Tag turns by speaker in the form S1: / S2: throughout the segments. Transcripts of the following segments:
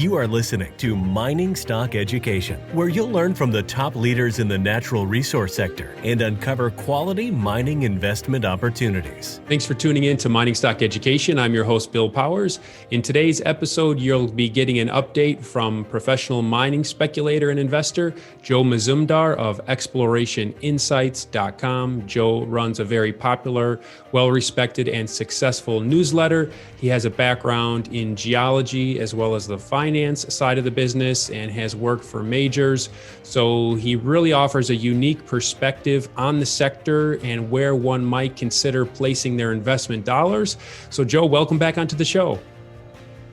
S1: You are listening to Mining Stock Education, where you'll learn from the top leaders in the natural resource sector and uncover quality mining investment opportunities.
S2: Thanks for tuning in to Mining Stock Education. I'm your host, Bill Powers. In today's episode, you'll be getting an update from professional mining speculator and investor, Joe Mazumdar of ExplorationInsights.com. Joe runs a very popular, well-respected, and successful newsletter. He has a background in geology as well as the finance side of the business and has worked for majors. So he really offers a unique perspective on the sector and where one might consider placing their investment dollars. So Joe, welcome back onto the show.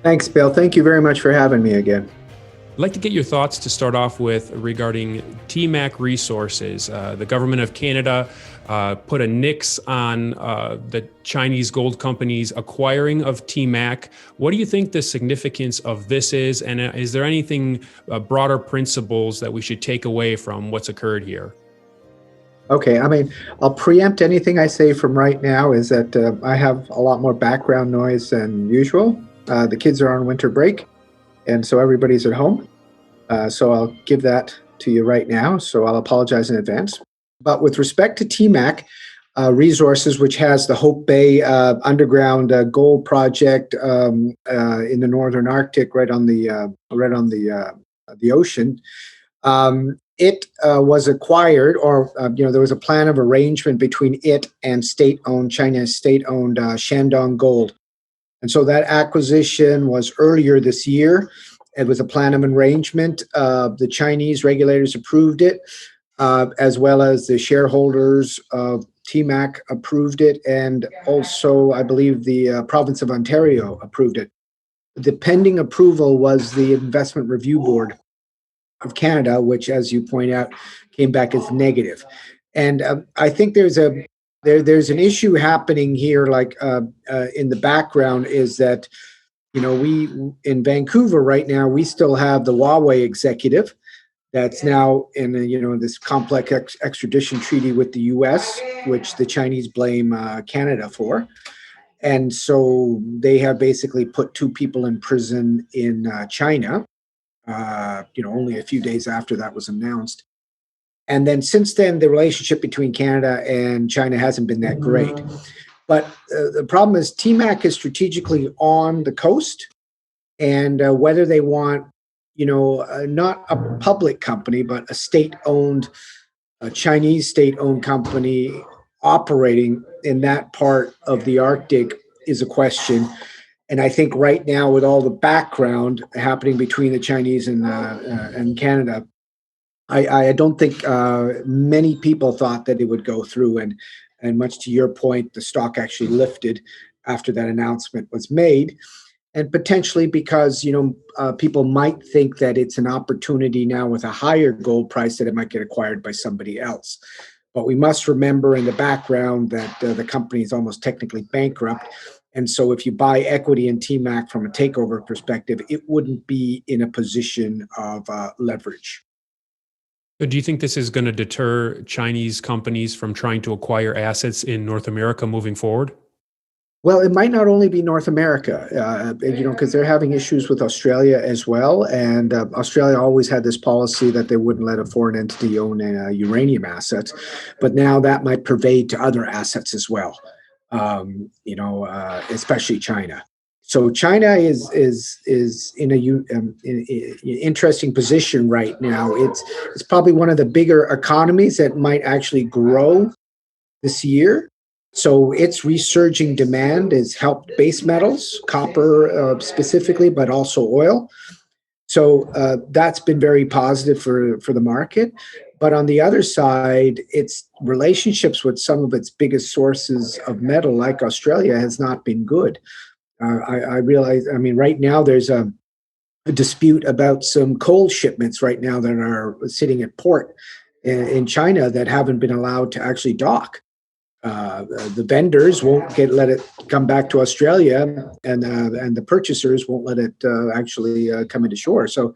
S3: Thanks, Bill. Thank you very much for having me again.
S2: I'd like to get your thoughts to start off with regarding TMAC Resources. The Government of Canada put a nix on the Chinese gold companies acquiring of TMAC. What do you think the significance of this is? And is there anything broader principles that we should take away from what's occurred here?
S3: Okay, I'll preempt anything I say from right now is that I have a lot more background noise than usual. The kids are on winter break, and so everybody's at home. So I'll give that to you right now. So I'll apologize in advance. But with respect to TMAC Resources, which has the Hope Bay underground gold project in the northern Arctic, right on the ocean, it was acquired, or there was a plan of arrangement between it and China's state-owned Shandong Gold. And so that acquisition was earlier this year. It was a plan of arrangement. The Chinese regulators approved it, as well as the shareholders of TMAC approved it, and also, I believe, the province of Ontario approved it. The pending approval was the Investment Review Board of Canada, which, as you point out, came back as negative. And I think there's an issue happening here, like in the background, is that we in Vancouver right now, we still have the Huawei executive that's now in this complex extradition treaty with the U.S., which the Chinese blame Canada for. And so they have basically put two people in prison in China, only a few days after that was announced. And then since then, the relationship between Canada and China hasn't been that great. But the problem is TMAC is strategically on the coast, and whether they want, not a public company, but a Chinese state-owned company operating in that part of the Arctic is a question. And I think right now, with all the background happening between the Chinese and Canada, I don't think many people thought that it would go through. And much to your point, the stock actually lifted after that announcement was made. And potentially because, people might think that it's an opportunity now with a higher gold price that it might get acquired by somebody else. But we must remember in the background that the company is almost technically bankrupt. And so if you buy equity in TMAC from a takeover perspective, it wouldn't be in a position of leverage.
S2: Do you think this is going to deter Chinese companies from trying to acquire assets in North America moving forward?
S3: Well, it might not only be North America, because they're having issues with Australia as well. And Australia always had this policy that they wouldn't let a foreign entity own uranium assets. But now that might pervade to other assets as well, especially China. So China is in an interesting position right now. It's probably one of the bigger economies that might actually grow this year. So its resurging demand has helped base metals, copper specifically, but also oil. So that's been very positive for the market. But on the other side, its relationships with some of its biggest sources of metal, like Australia, has not been good. I realize, right now there's a dispute about some coal shipments right now that are sitting at port in China that haven't been allowed to actually dock. The vendors won't let it come back to Australia, and the purchasers won't let it actually come into shore. So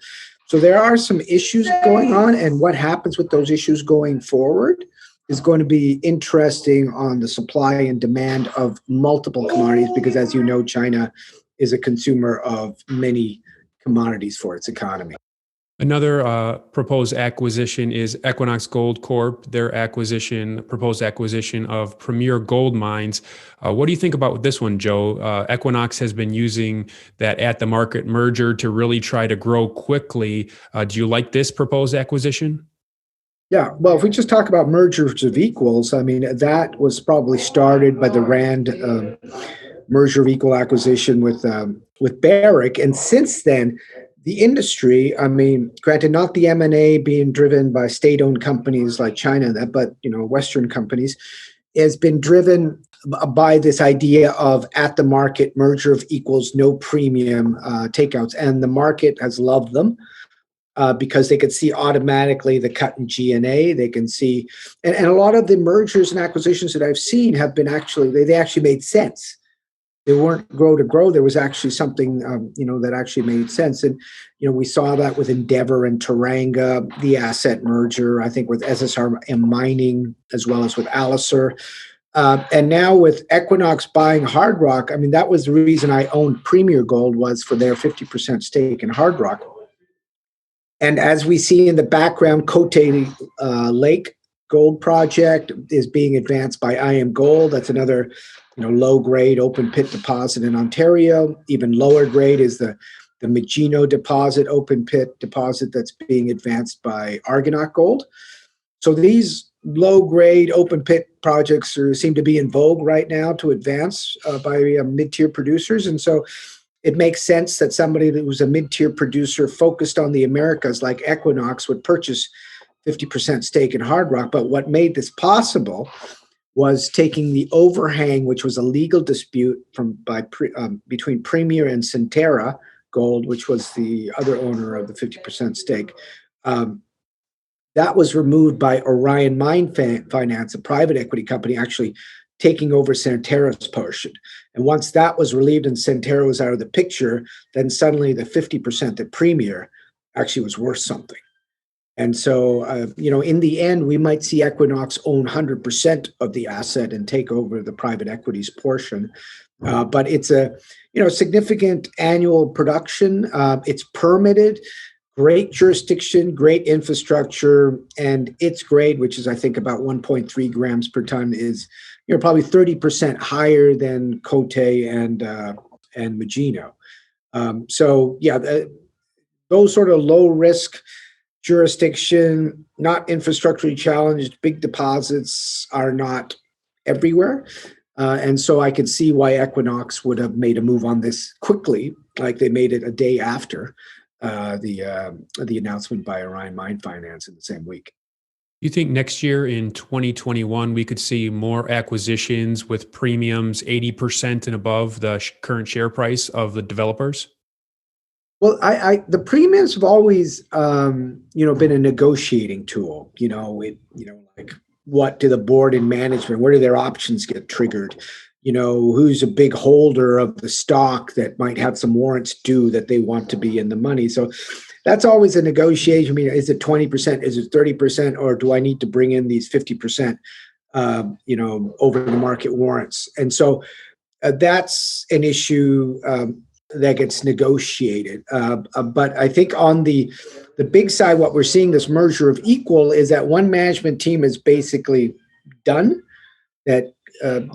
S3: there are some issues going on, and what happens with those issues going forward is going to be interesting on the supply and demand of multiple commodities, because as you know, China is a consumer of many commodities for its economy.
S2: Another proposed acquisition is Equinox Gold Corp. Their proposed acquisition of Premier Gold Mines. What do you think about this one, Joe? Equinox has been using that at-the-market merger to really try to grow quickly. Do you like this proposed acquisition?
S3: Yeah, well, if we just talk about mergers of equals, I mean, that was probably started by the Rand merger of equal acquisition with Barrick, and since then, the industry, I mean, granted, not the M&A being driven by state-owned companies like China, but Western companies, has been driven by this idea of at-the-market merger of equals, no premium takeouts, and the market has loved them. Because they could see automatically the cut in G&A. They can see, and a lot of the mergers and acquisitions that I've seen have been they actually made sense. They weren't grow to grow. There was actually something, that actually made sense. And, we saw that with Endeavor and Teranga, the asset merger, I think with SSRM Mining, as well as with Alicer. And now with Equinox buying Hard Rock, I mean, that was the reason I owned Premier Gold, was for their 50% stake in Hard Rock. And as we see in the background, Gov't Lake gold project is being advanced by IM Gold. That's another, low-grade open pit deposit in Ontario. Even lower grade is the Magino deposit, open pit deposit that's being advanced by Argonaut Gold. So these low-grade open pit projects seem to be in vogue right now to advance by mid-tier producers. And so it makes sense that somebody that was a mid-tier producer focused on the Americas like Equinox would purchase 50% stake in Hard Rock. But what made this possible was taking the overhang, which was a legal dispute between Premier and Centerra Gold, which was the other owner of the 50% stake. That was removed by Orion Mine Finance, a private equity company, actually taking over Centerra's portion. And once that was relieved and Centerra was out of the picture, then suddenly the 50% that Premier actually was worth something. And so, in the end, we might see Equinox own 100% of the asset and take over the private equities portion. But it's a, significant annual production. It's permitted, great jurisdiction, great infrastructure, and its grade, which is, I think, about 1.3 grams per ton, is probably 30% higher than Côté and Magino. Those sort of low risk jurisdiction, not infrastructurally challenged, big deposits are not everywhere. And so I could see why Equinox would have made a move on this quickly, like they made it a day after the announcement by Orion Mine Finance in the same week.
S2: You think next year in 2021, we could see more acquisitions with premiums 80% and above the current share price of the developers?
S3: Well, the premiums have always, been a negotiating tool. Like what do the board and management, where do their options get triggered? Who's a big holder of the stock that might have some warrants due that they want to be in the money. So that's always a negotiation. I mean, is it 20%? Is it 30%? Or do I need to bring in these 50%, over the market warrants? And so that's an issue that gets negotiated. But I think on the big side, what we're seeing, this merger of equal, is that one management team is basically done, that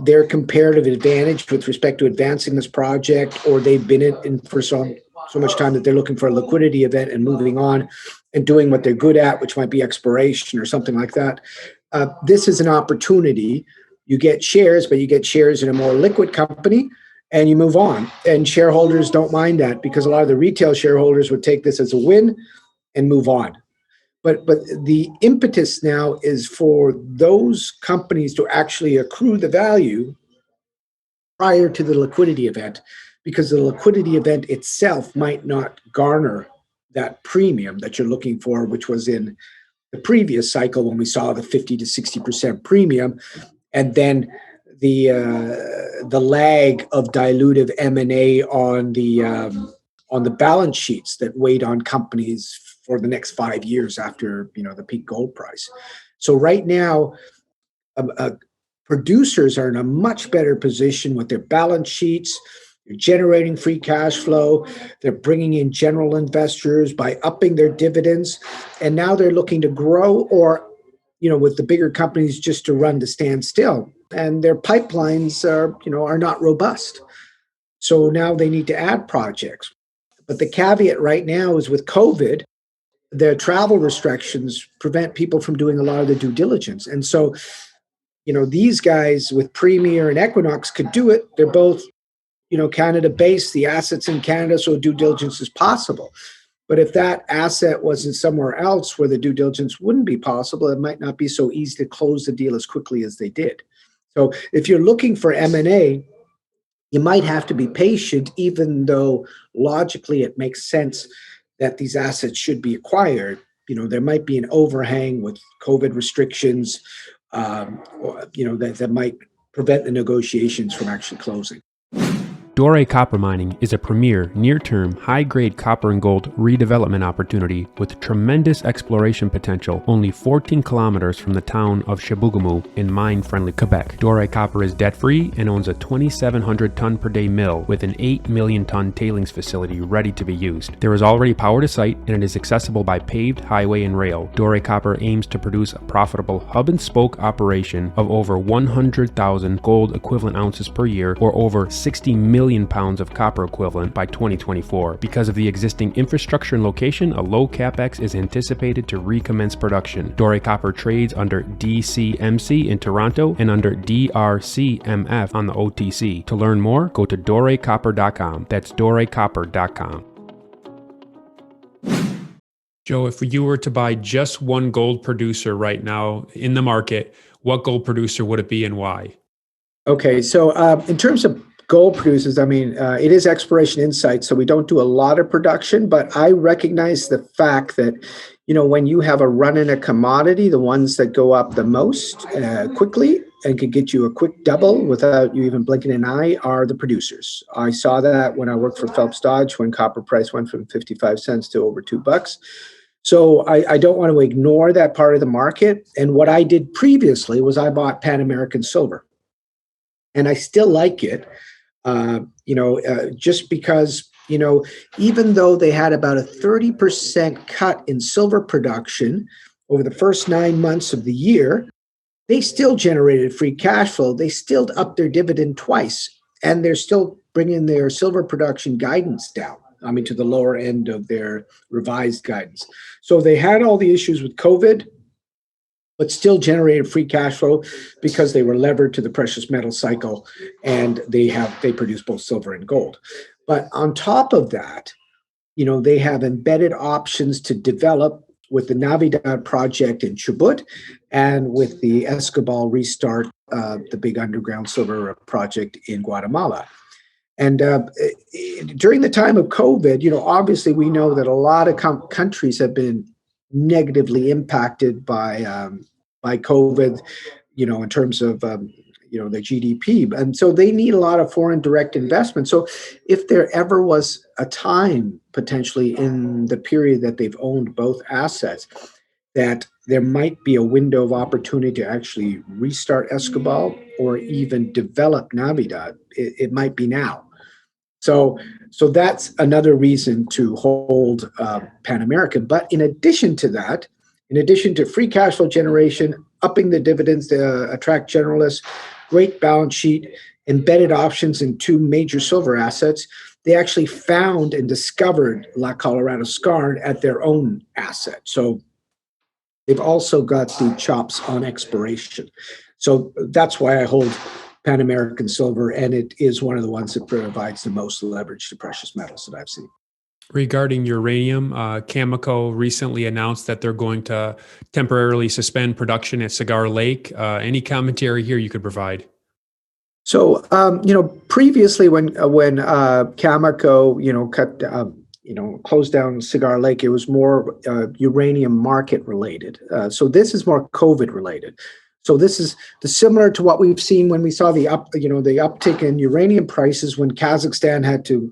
S3: their comparative advantage with respect to advancing this project, or they've been in for so much time that they're looking for a liquidity event and moving on and doing what they're good at, which might be exploration or something like that. This is an opportunity. You get shares, but you get shares in a more liquid company, and you move on. And shareholders don't mind that, because a lot of the retail shareholders would take this as a win and move on. But the impetus now is for those companies to actually accrue the value prior to the liquidity event, because the liquidity event itself might not garner that premium that you're looking for, which was in the previous cycle when we saw the 50 to 60% premium, and then the lag of dilutive M&A on the balance sheets that weighed on companies for the next 5 years after the peak gold price. So right now, producers are in a much better position with their balance sheets, They're generating free cash flow. They're bringing in general investors by upping their dividends. And now they're looking to grow or, with the bigger companies just to run to stand still. And their pipelines are not robust. So now they need to add projects. But the caveat right now is with COVID, the travel restrictions prevent people from doing a lot of the due diligence. And so, these guys with Premier and Equinox could do it. They're both, Canada-based, the assets in Canada, so due diligence is possible. But if that asset was in somewhere else where the due diligence wouldn't be possible, it might not be so easy to close the deal as quickly as they did. So if you're looking for M&A, you might have to be patient, even though logically it makes sense that these assets should be acquired. There might be an overhang with COVID restrictions, that might prevent the negotiations from actually closing.
S2: Doré Copper Mining is a premier, near-term, high-grade copper and gold redevelopment opportunity with tremendous exploration potential only 14 kilometers from the town of Chibougamau in mine-friendly Quebec. Doré Copper is debt-free and owns a 2,700-ton-per-day mill with an 8 million-ton tailings facility ready to be used. There is already power to site, and it is accessible by paved highway and rail. Doré Copper aims to produce a profitable hub-and-spoke operation of over 100,000 gold equivalent ounces per year, or over 60 million pounds of copper equivalent by 2024. Because of the existing infrastructure and location, a low capex is anticipated to recommence production. Doré Copper trades under DCMC in Toronto and under DRCMF on the OTC. To learn more, go to dorecopper.com. That's dorecopper.com. Joe, if you were to buy just one gold producer right now in the market, what gold producer would it be and why?
S3: Okay, so in terms of gold producers, it is Exploration Insights, so we don't do a lot of production, but I recognize the fact that, when you have a run in a commodity, the ones that go up the most quickly and can get you a quick double without you even blinking an eye are the producers. I saw that when I worked for Phelps Dodge when copper price went from 55 cents to over $2. So I don't want to ignore that part of the market. And what I did previously was I bought Pan American Silver. And I still like it. Just because, even though they had about a 30% cut in silver production over the first 9 months of the year, they still generated free cash flow. They still upped their dividend twice, and they're still bringing their silver production guidance down, to the lower end of their revised guidance. So they had all the issues with COVID, but still generated free cash flow because they were levered to the precious metal cycle, and they produce both silver and gold. But on top of that, they have embedded options to develop with the Navidad project in Chubut and with the Escobal restart, the big underground silver project in Guatemala. And during the time of COVID, obviously we know that a lot of countries have been negatively impacted by COVID, in terms of, the GDP. And so they need a lot of foreign direct investment. So if there ever was a time potentially in the period that they've owned both assets, that there might be a window of opportunity to actually restart Escobal or even develop Navidad, it might be now. So that's another reason to hold Pan American. But in addition to that, in addition to free cash flow generation, upping the dividends to attract generalists, great balance sheet, embedded options in two major silver assets, they actually found and discovered La Colorada Skarn at their own asset. So they've also got the chops on exploration. So that's why I hold Pan American Silver, and it is one of the ones that provides the most leverage to precious metals that I've seen.
S2: Regarding uranium, Cameco recently announced that they're going to temporarily suspend production at Cigar Lake. Any commentary here you could provide?
S3: So, previously when Cameco, closed down Cigar Lake, it was more uranium market related. So this is more COVID related. So this is similar to what we've seen when we saw the uptick in uranium prices when Kazakhstan had to,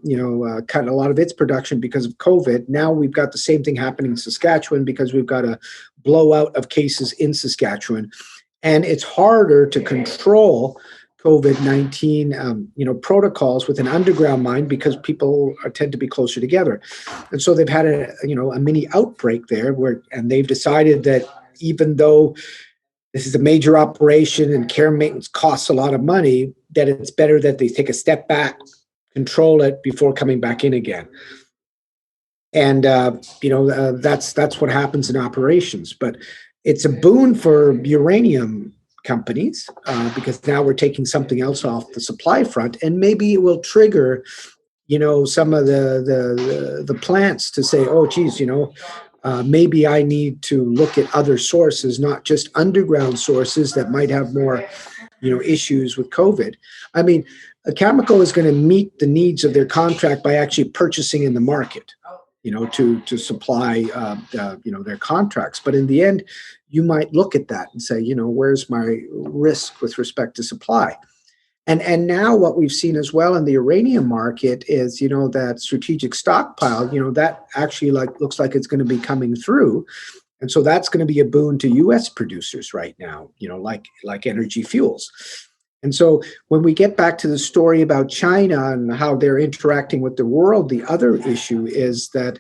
S3: cut a lot of its production because of COVID. Now we've got the same thing happening in Saskatchewan because we've got a blowout of cases in Saskatchewan. And it's harder to control COVID-19, protocols with an underground mine because people tend to be closer together. And so they've had a mini outbreak there and they've decided that even though this is a major operation and care and maintenance costs a lot of money, that it's better that they take a step back, control it before coming back in again. And that's what happens in operations. But it's a boon for uranium companies because now we're taking something else off the supply front, and maybe it will trigger, some of the plants to say, oh, geez, maybe I need to look at other sources, not just underground sources that might have more, issues with COVID. I mean, Cameco is going to meet the needs of their contract by actually purchasing in the market, to supply, their contracts. But in the end, you might look at that and say, where's my risk with respect to supply? And now what we've seen as well in the uranium market is, that strategic stockpile, that actually looks like it's going to be coming through. And so that's going to be a boon to U.S. producers right now, like Energy Fuels. And so when we get back to the story about China and how they're interacting with the world, the other issue is that,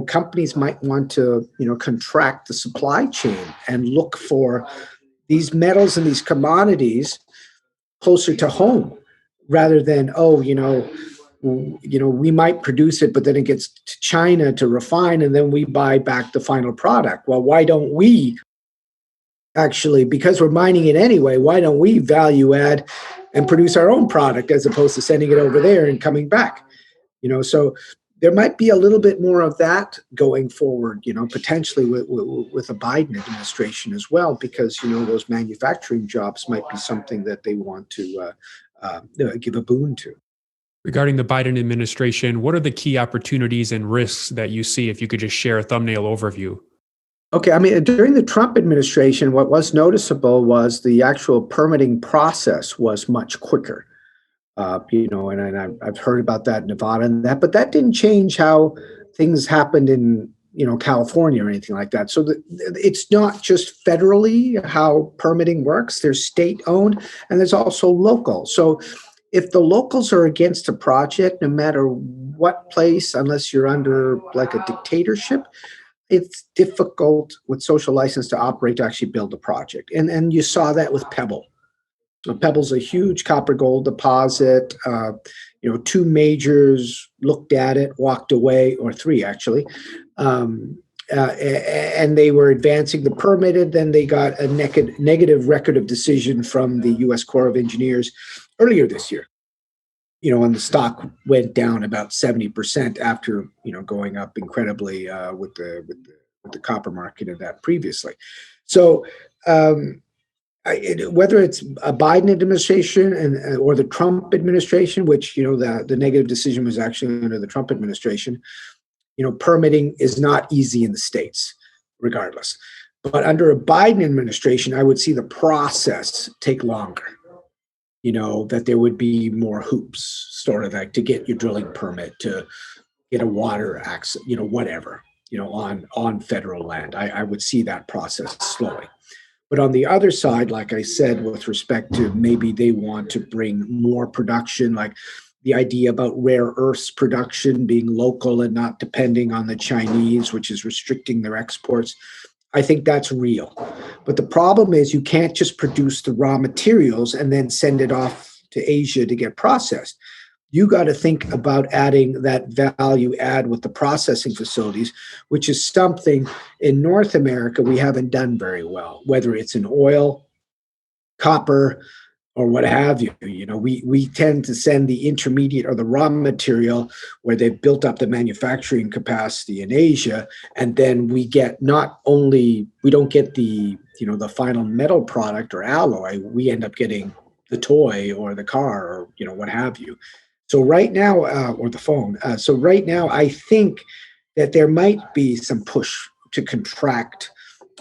S3: companies might want to, contract the supply chain and look for these metals and these commodities closer to home rather than, we might produce it, but then it gets to China to refine and then we buy back the final product. Well, why don't we actually, because we're mining it anyway, why don't we value add and produce our own product as opposed to sending it over there and coming back? So there might be a little bit more of that going forward, potentially with a Biden administration as well, because, those manufacturing jobs might be something that they want to give a boon to.
S2: Regarding the Biden administration, what are the key opportunities and risks that you see, if you could just share a thumbnail overview?
S3: Okay, I mean, during the Trump administration, what was noticeable was the actual permitting process was much quicker. And I've heard about that in Nevada and that, but that didn't change how things happened in, California or anything like that. So it's not just federally how permitting works. There's state owned and there's also local. So if the locals are against a project, no matter what place, unless you're under like a dictatorship, it's difficult with social license to operate to actually build a project. And you saw that with Pebble. Pebble's a huge copper gold deposit. Two majors looked at it, walked away, or three actually. And they were advancing the permitted. Then they got a negative record of decision from the U.S. Corps of Engineers earlier this year. And the stock went down about 70% after going up incredibly with the copper market and that previously. So whether it's a Biden administration or the Trump administration, which the negative decision was actually under the Trump administration, permitting is not easy in the States, regardless. But under a Biden administration, I would see the process take longer. That there would be more hoops, sort of like to get your drilling permit, to get a water access, whatever, on federal land. I would see that process slowing. But on the other side, like I said, with respect to maybe they want to bring more production, like the idea about rare earths production being local and not depending on the Chinese, which is restricting their exports. I think that's real. But the problem is you can't just produce the raw materials and then send it off to Asia to get processed. You got to think about adding that value add with the processing facilities, which is something in North America we haven't done very well, whether it's in oil, copper, or what have you. We tend to send the intermediate or the raw material where they've built up the manufacturing capacity in Asia, and then we don't get the final metal product or alloy. We end up getting the toy or the car or what have you. So right now, or the phone. So right now, I think that there might be some push to contract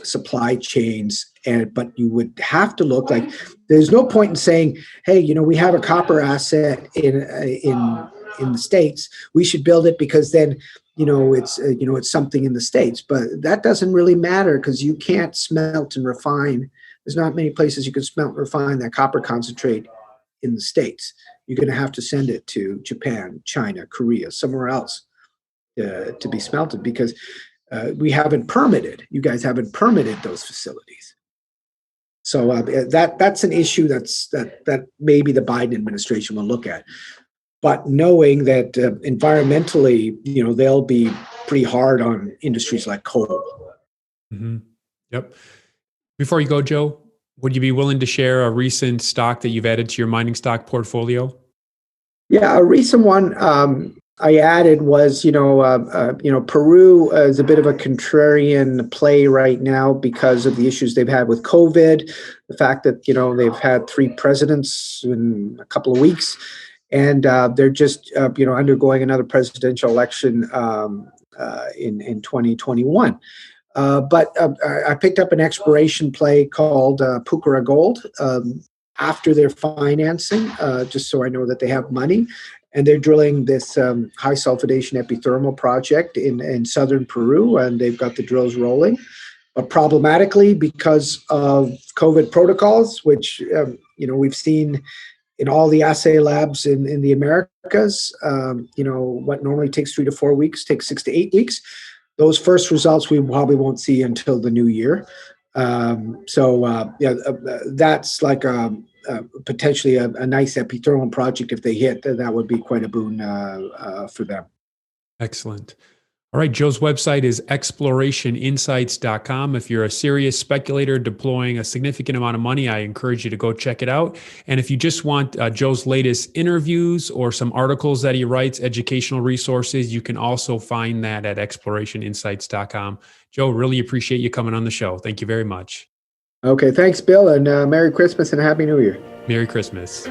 S3: supply chains, but you would have to look like there's no point in saying, hey, we have a copper asset in the States. We should build it because then it's something in the States. But that doesn't really matter because you can't smelt and refine. There's not many places you can smelt and refine that copper concentrate in the States. You're going to have to send it to Japan, China, Korea, somewhere else to be smelted because we haven't permitted. You guys haven't permitted those facilities. So that's an issue that maybe the Biden administration will look at. But knowing that environmentally, they'll be pretty hard on industries like coal.
S2: Mm-hmm. Yep. Before you go, Joe, would you be willing to share a recent stock that you've added to your mining stock portfolio?
S3: Yeah, a recent one I added was, Peru is a bit of a contrarian play right now because of the issues they've had with COVID, the fact that, they've had 3 presidents in a couple of weeks, and they're just, undergoing another presidential election in 2021. But I picked up an exploration play called Pucara Gold after their financing, just so I know that they have money. And they're drilling this high sulfidation epithermal project in southern Peru, and they've got the drills rolling. But problematically, because of COVID protocols, which we've seen in all the assay labs in the Americas, what normally takes 3 to 4 weeks takes 6 to 8 weeks. Those first results we probably won't see until the new year. That's like potentially a nice epithermal project. If they hit, that would be quite a boon for them.
S2: Excellent. All right, Joe's website is explorationinsights.com. If you're a serious speculator deploying a significant amount of money, I encourage you to go check it out. And if you just want Joe's latest interviews or some articles that he writes, educational resources, you can also find that at explorationinsights.com. Joe, really appreciate you coming on the show. Thank you very much.
S3: Okay, thanks, Bill, and Merry Christmas and Happy New Year.
S2: Merry Christmas.